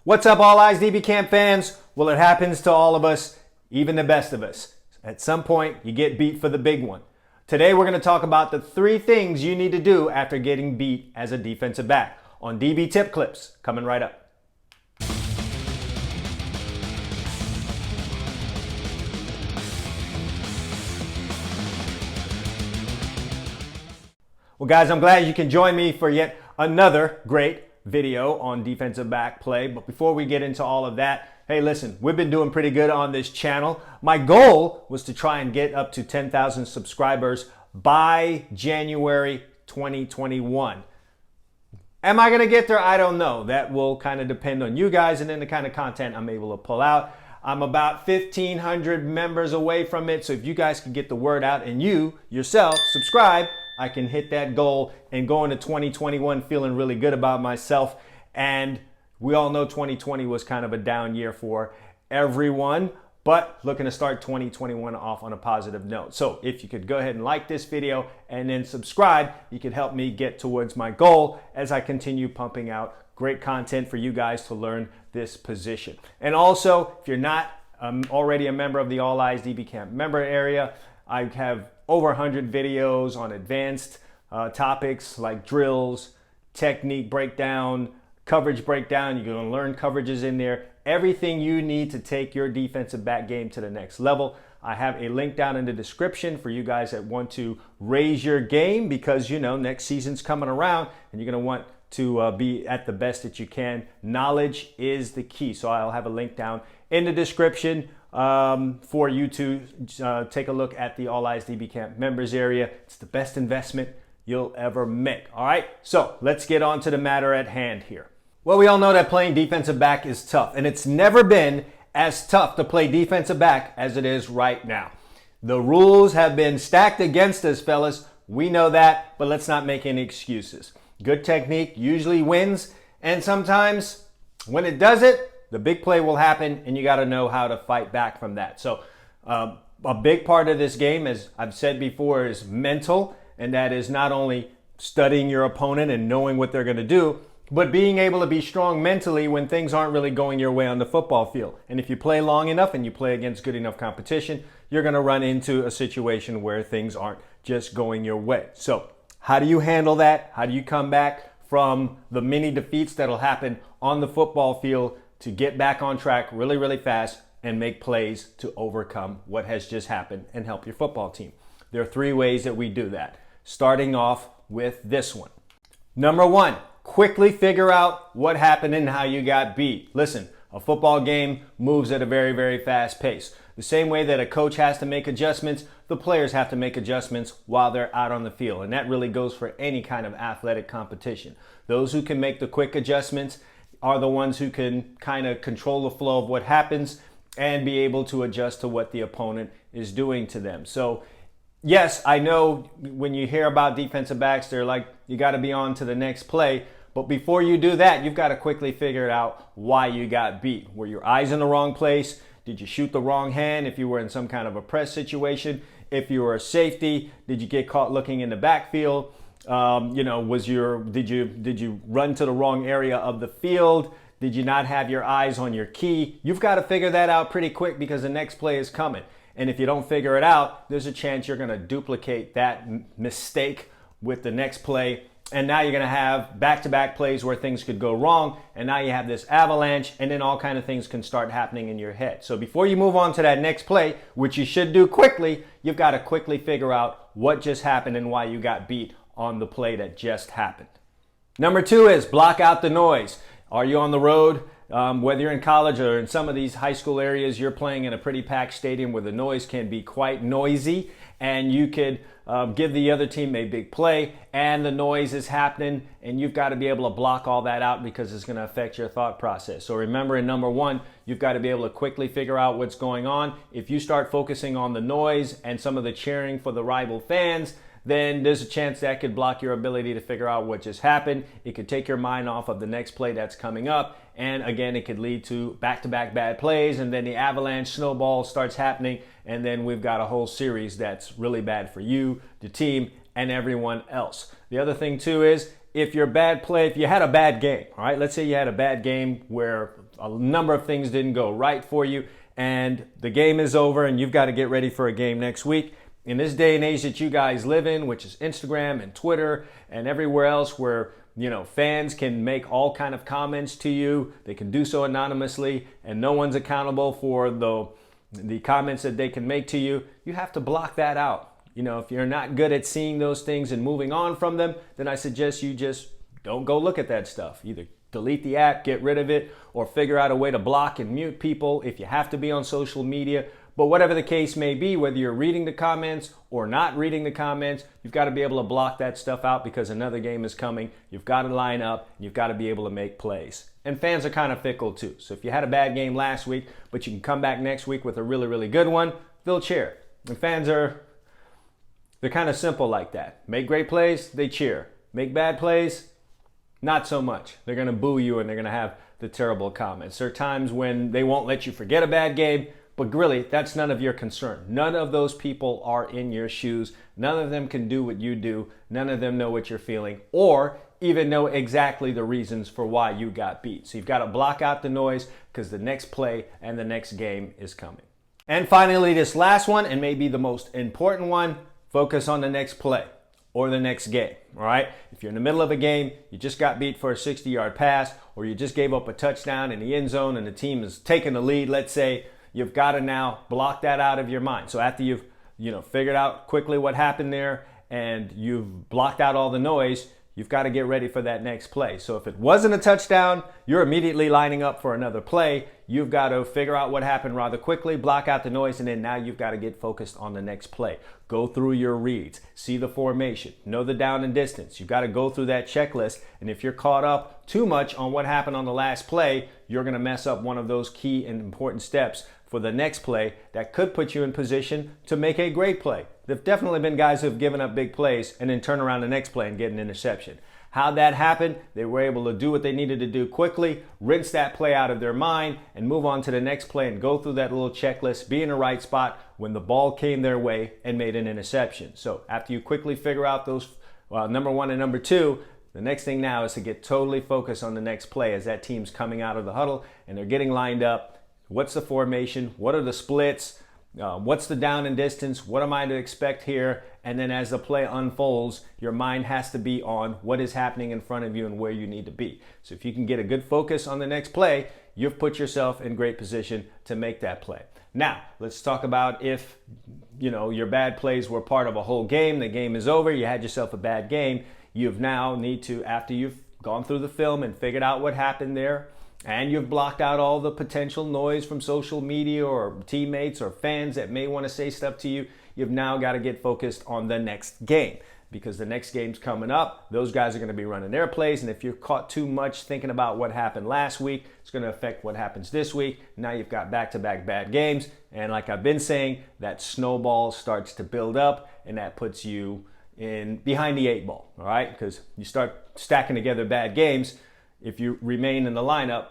What's up, All Eyes DB Camp fans? Well, it happens to all of us, even the best of us. At some point, you get beat for the big one. Today, we're going to talk about the 3 things you need to do after getting beat as a defensive back on DB Tip Clips, coming right up. Well, guys, I'm glad you can join me for yet another great video on defensive back play. But before we get into all of that, hey, listen, we've been doing pretty good on this channel. My goal was to try and get up to 10,000 subscribers by January 2021. Am I going to get there? I don't know. That will kind of depend on you guys and then the kind of content I'm able to pull out. I'm about 1,500 members away from it. So if you guys can get the word out and you yourself subscribe, I can hit that goal and go into 2021 feeling really good about myself. And we all know 2020 was kind of a down year for everyone, but looking to start 2021 off on a positive note. So if you could go ahead and like this video and then subscribe, you could help me get towards my goal as I continue pumping out great content for you guys to learn this position. And also, if you're not already a member of the All Eyes DB Camp member area, I have over 100 videos on advanced topics like drills, technique breakdown, coverage breakdown. You're going to learn coverages in there. Everything you need to take your defensive back game to the next level. I have a link down in the description for you guys that want to raise your game because, you know, next season's coming around and you're going to want to be at the best that you can. Knowledge is the key. So I'll have a link down in the description for you to take a look at the All Eyes DB Camp members area. It's the best investment you'll ever make. All right, so let's get on to the matter at hand here. Well, we all know that playing defensive back is tough, and it's never been as tough to play defensive back as it is right now. The rules have been stacked against us, fellas. We know that, but let's not make any excuses. Good technique usually wins, and sometimes when it doesn't, the big play will happen, and you got to know how to fight back from that. So a big part of this game, as I've said before, is mental, and that is not only studying your opponent and knowing what they're going to do, but being able to be strong mentally when things aren't really going your way on the football field. And if you play long enough and you play against good enough competition, you're going to run into a situation where things aren't just going your way. So how do you handle that? How do you come back from the mini defeats that'll happen on the football field to get back on track really, really fast and make plays to overcome what has just happened and help your football team? There are 3 ways that we do that, starting off with this one. Number 1, quickly figure out what happened and how you got beat. Listen, a football game moves at a very, very fast pace. The same way that a coach has to make adjustments, the players have to make adjustments while they're out on the field. And that really goes for any kind of athletic competition. Those who can make the quick adjustments are the ones who can kind of control the flow of what happens and be able to adjust to what the opponent is doing to them. So yes, I know when you hear about defensive backs, they're like, you got to be on to the next play. But before you do that, you've got to quickly figure out why you got beat. Were your eyes in the wrong place? Did you shoot the wrong hand if you were in some kind of a press situation? If you were a safety, did you get caught looking in the backfield? Did you run to the wrong area of the field? Did you not have your eyes on your key? You've got to figure that out pretty quick because the next play is coming. And if you don't figure it out, there's a chance you're going to duplicate that mistake with the next play. And now you're going to have back-to-back plays where things could go wrong. And now you have this avalanche, and then all kind of things can start happening in your head. So before you move on to that next play, which you should do quickly, you've got to quickly figure out what just happened and why you got beat on the play that just happened. Number 2 is block out the noise. Are you on the road? Whether you're in college or in some of these high school areas, you're playing in a pretty packed stadium where the noise can be quite noisy, and you could give the other team a big play and the noise is happening, and you've got to be able to block all that out because it's going to affect your thought process. So remember, in number 1, you've got to be able to quickly figure out what's going on. If you start focusing on the noise and some of the cheering for the rival fans, then there's a chance that could block your ability to figure out what just happened. It could take your mind off of the next play that's coming up. And again, it could lead to back-to-back bad plays, and then the avalanche snowball starts happening, and then we've got a whole series that's really bad for you, the team, and everyone else. The other thing too is if you had a bad game, all right, let's say you had a bad game where a number of things didn't go right for you, and the game is over and you've got to get ready for a game next week. In this day and age that you guys live in, which is Instagram and Twitter and everywhere else where fans can make all kind of comments to you, they can do so anonymously and no one's accountable for the comments that they can make to you, you have to block that out. If you're not good at seeing those things and moving on from them, then I suggest you just don't go look at that stuff. Either delete the app, get rid of it, or figure out a way to block and mute people if you have to be on social media. But whatever the case may be, whether you're reading the comments or not reading the comments, you've got to be able to block that stuff out because another game is coming. You've got to line up. You've got to be able to make plays. And fans are kind of fickle too. So if you had a bad game last week, but you can come back next week with a really, really good one, they'll cheer. And fans they're kind of simple like that. Make great plays, they cheer. Make bad plays, not so much. They're going to boo you and they're going to have the terrible comments. There are times when they won't let you forget a bad game, but really, that's none of your concern. None of those people are in your shoes. None of them can do what you do. None of them know what you're feeling or even know exactly the reasons for why you got beat. So you've got to block out the noise because the next play and the next game is coming. And finally, this last one, and maybe the most important one, focus on the next play or the next game, all right? If you're in the middle of a game, you just got beat for a 60-yard pass, or you just gave up a touchdown in the end zone and the team is taking the lead, let's say, you've got to now block that out of your mind. So after you've figured out quickly what happened there and you've blocked out all the noise, you've got to get ready for that next play. So if it wasn't a touchdown, you're immediately lining up for another play. You've got to figure out what happened rather quickly, block out the noise, and then now you've got to get focused on the next play. Go through your reads, see the formation, know the down and distance. You've got to go through that checklist, and if you're caught up too much on what happened on the last play, you're going to mess up one of those key and important steps for the next play that could put you in position to make a great play. There've definitely been guys who have given up big plays and then turn around the next play and get an interception. How that happened, they were able to do what they needed to do quickly, rinse that play out of their mind, and move on to the next play and go through that little checklist, be in the right spot when the ball came their way and made an interception. So after you quickly figure out those number one and number two, the next thing now is to get totally focused on the next play as that team's coming out of the huddle and they're getting lined up. What's the formation? What are the splits? What's the down and distance? What am I to expect here? And then as the play unfolds, your mind has to be on what is happening in front of you and where you need to be. So if you can get a good focus on the next play, you've put yourself in great position to make that play. Now, let's talk about if your bad plays were part of a whole game, the game is over, you had yourself a bad game, you've now need to, after you've gone through the film and figured out what happened there, and you've blocked out all the potential noise from social media or teammates or fans that may want to say stuff to you, you've now got to get focused on the next game because the next game's coming up. Those guys are going to be running their plays, and if you're caught too much thinking about what happened last week, it's going to affect what happens this week. Now you've got back-to-back bad games, and like I've been saying, that snowball starts to build up, and that puts you in behind the eight ball, all right? Because you start stacking together bad games. If you remain in the lineup,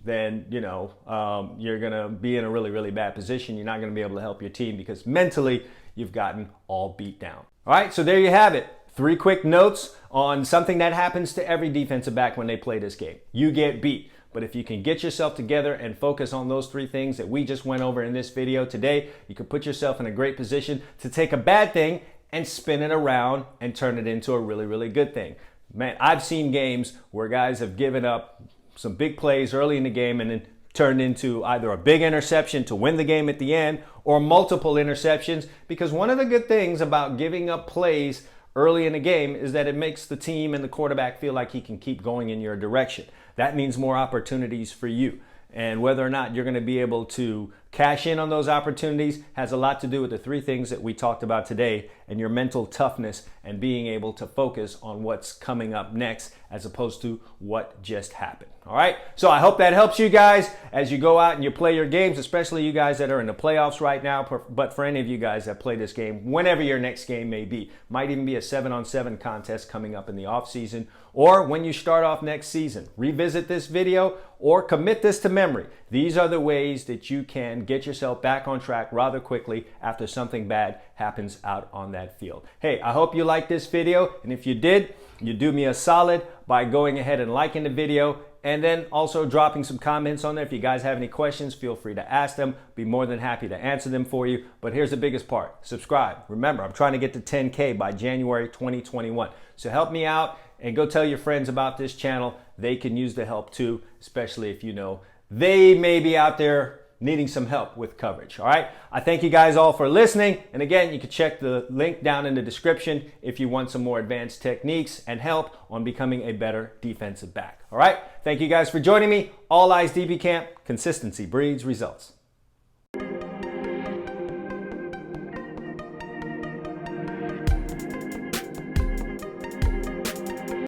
then you're going to be in a really, really bad position. You're not going to be able to help your team because mentally you've gotten all beat down. All right, so there you have it. 3 quick notes on something that happens to every defensive back when they play this game. You get beat. But if you can get yourself together and focus on those 3 things that we just went over in this video today, you can put yourself in a great position to take a bad thing and spin it around and turn it into a really, really good thing. Man, I've seen games where guys have given up some big plays early in the game and then turned into either a big interception to win the game at the end or multiple interceptions, because one of the good things about giving up plays early in the game is that it makes the team and the quarterback feel like he can keep going in your direction. That means more opportunities for you. And whether or not you're going to be able to cash in on those opportunities has a lot to do with the 3 things that we talked about today and your mental toughness and being able to focus on what's coming up next as opposed to what just happened. All right, so I hope that helps you guys as you go out and you play your games, especially you guys that are in the playoffs right now. But for any of you guys that play this game, whenever your next game may be, might even be a 7-on-7 contest coming up in the off season, or when you start off next season, revisit this video or commit this to memory. These are the ways that you can get yourself back on track rather quickly after something bad happens out on that field. Hey, I hope you liked this video, and if you did, you do me a solid by going ahead and liking the video and then also dropping some comments on there. If you guys have any questions, feel free to ask them. Be more than happy to answer them for you. But here's the biggest part. Subscribe. Remember, I'm trying to get to 10K by January 2021. So help me out and go tell your friends about this channel. They can use the help too, especially if you know they may be out there needing some help with coverage. All right. I thank you guys all for listening. And again, you can check the link down in the description if you want some more advanced techniques and help on becoming a better defensive back. All right. Thank you guys for joining me. All Eyes DB Camp. Consistency breeds results.